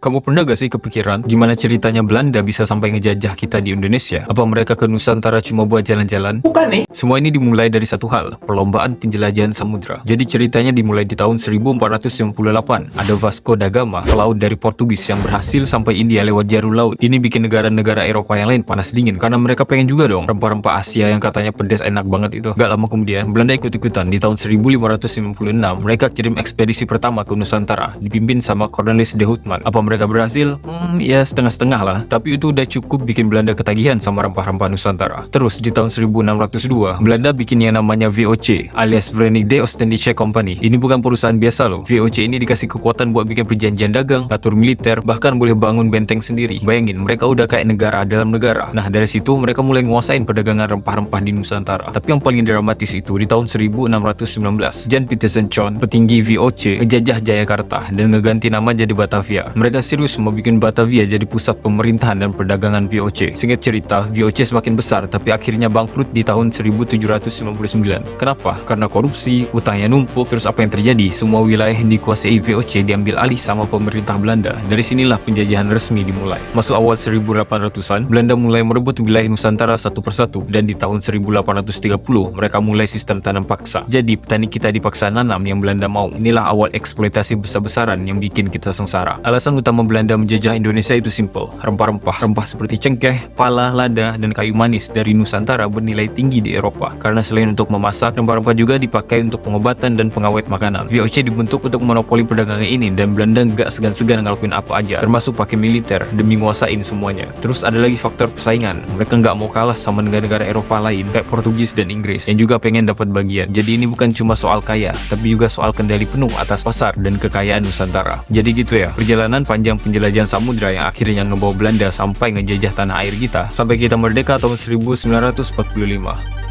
Kamu pernah gak sih kepikiran gimana ceritanya Belanda bisa sampai ngejajah kita di Indonesia? Apa mereka ke Nusantara cuma buat jalan-jalan? Bukan nih. Semua ini dimulai dari satu hal, perlombaan penjelajahan samudra. Jadi ceritanya dimulai di tahun 1498. Ada Vasco da Gama, pelaut dari Portugis yang berhasil sampai India lewat jalur laut. Ini bikin negara-negara Eropa yang lain panas dingin karena mereka pengen juga dong rempah-rempah Asia yang katanya pedas enak banget itu. Gak lama kemudian, Belanda ikut-ikutan. Di tahun 1596, mereka kirim ekspedisi pertama ke Nusantara, dipimpin sama Cornelis de Houtman. Apa mereka berhasil? Ya setengah-setengah lah. Tapi itu udah cukup bikin Belanda ketagihan sama rempah-rempah Nusantara. Terus di tahun 1602, Belanda bikin yang namanya VOC alias Verenigde Ostindische Company. Ini bukan perusahaan biasa loh. VOC ini dikasih kekuatan buat bikin perjanjian dagang, atur militer, bahkan boleh bangun benteng sendiri. Bayangin, mereka udah kayak negara dalam negara. Nah dari situ mereka mulai nguasain perdagangan rempah-rempah di Nusantara. Tapi yang paling dramatis itu di tahun 1619, Jan Pietersen John, petinggi VOC, ngejajah Jayakarta dan ngeganti nama jadi Batavia. Mereka serius mau bikin Batavia jadi pusat pemerintahan dan perdagangan VOC. Singkat cerita, VOC semakin besar tapi akhirnya bangkrut di tahun 1759. Kenapa? Karena korupsi, utangnya numpuk. Terus apa yang terjadi? Semua wilayah yang dikuasai VOC diambil alih sama pemerintah Belanda. Dari sinilah penjajahan resmi dimulai. Masuk awal 1800-an, Belanda mulai merebut wilayah Nusantara satu persatu, dan di tahun 1830 mereka mulai sistem tanam paksa. Jadi petani kita dipaksa nanam yang Belanda mau. Inilah awal eksploitasi besar-besaran yang bikin kita sengsara. Alasan utama Belanda menjajah Indonesia itu simple. Rempah-rempah seperti cengkeh, pala, lada, dan kayu manis dari Nusantara bernilai tinggi di Eropa. Karena selain untuk memasak, rempah-rempah juga dipakai untuk pengobatan dan pengawet makanan. VOC dibentuk untuk monopoli perdagangan ini, dan Belanda nggak segan-segan ngelakuin apa aja, termasuk pakai militer demi nguasain semuanya. Terus ada lagi faktor persaingan. Mereka nggak mau kalah sama negara-negara Eropa lain kayak Portugis dan Inggris yang juga pengen dapat bagian. Jadi ini bukan cuma soal kaya, tapi juga soal kendali penuh atas pasar dan kekayaan Nusantara. Jadi gitu ya, perjalanan panjang penjelajahan samudra yang akhirnya ngebawa Belanda sampai ngejajah tanah air kita sampai kita merdeka tahun 1945.